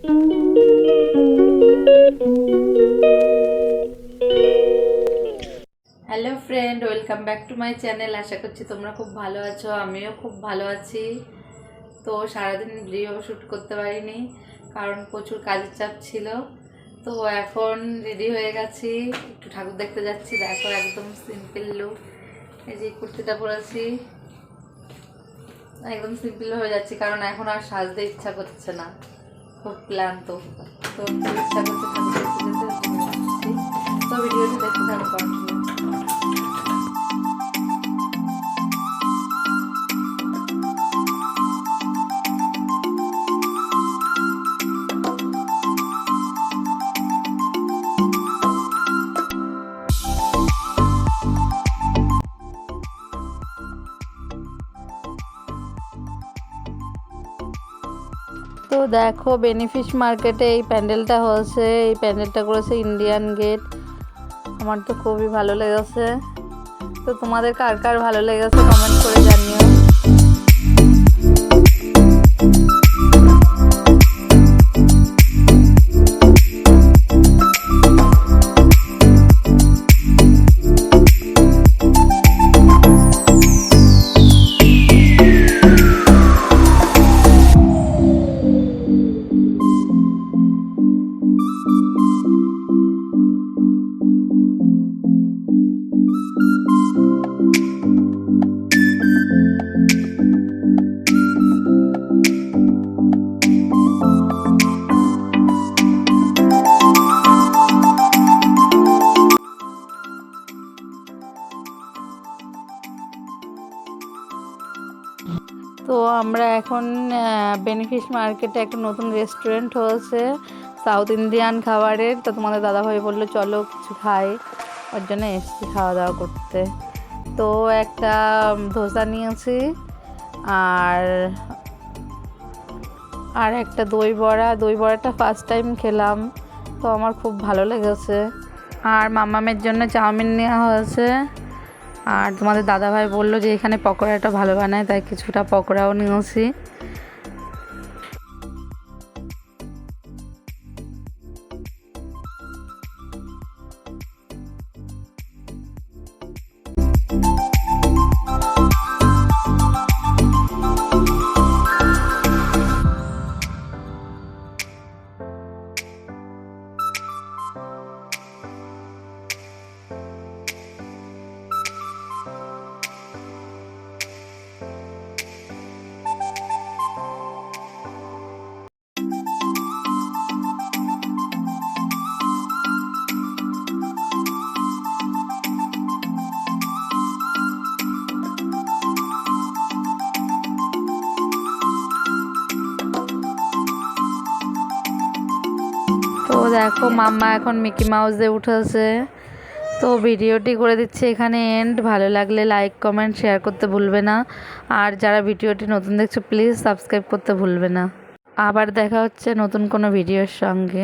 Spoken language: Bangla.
Hello friend, welcome back to my channel. আশা করছি তোমরা খুব ভালো আছো, আমিও খুব ভালো আছি। তো সারাদিন ভিডিও শ্যুট করতে পারিনি কারণ প্রচুর কাজের চাপ ছিল। তো এখন রেডি হয়ে গেছি, একটু ঠাকুর দেখতে যাচ্ছি। দেখো একদম সিম্পল লুক, এই যে কুর্তিটা পরেছি, একদম সিম্পল হয়ে যাচ্ছি কারণ এখন আর সাজতে ইচ্ছা করছে না, খুব ক্লান্ত। তো ইচ্ছা করছে ঠাকুর দেখতে যেতে। তো ভিডিওটি দেখতে থাকো কন্টিনিউ। তো দেখো বেনিফিশ মার্কেটে এই প্যান্ডেলটা হয়েছে, এই প্যান্ডেলটা করেছে ইন্ডিয়ান গেট। আমার তো খুবই ভালো লেগেছে। তো তোমাদের কার কার ভালো লেগেছে কমেন্ট করে জানিও। তো আমরা এখন বেনিফিশ মার্কেটে একটা নতুন রেস্টুরেন্ট হয়েছে সাউথ ইন্ডিয়ান খাবারের। তো তোমাদের দাদাভাই বললো চলো কিছু খাই, ওর জন্য এসেছি খাওয়া দাওয়া করতে। তো একটা ধোসা নিয়েছি আর আর একটা দই বড়া। দই বড়াটা ফার্স্ট টাইম খেলাম, তো আমার খুব ভালো লেগেছে। আর মামামের জন্য চাউমিন নেওয়া হয়েছে। আর তোমাদের দাদাভাই বললো যে এখানে পকোড়াটা ভালো বানায়, তাই কিছুটা পকোড়াও নিয়েছি। তো দেখো মাম্মা এখন মিকি মাউসে উঠেছে। তো ভিডিওটি করে দিচ্ছে এখানে এন্ড। ভালো লাগলে লাইক কমেন্ট শেয়ার করতে ভুলবে না। আর যারা ভিডিওটি নতুন দেখছো প্লিজ সাবস্ক্রাইব করতে ভুলবে না। আবার দেখা হচ্ছে নতুন কোনো ভিডিওর সঙ্গে।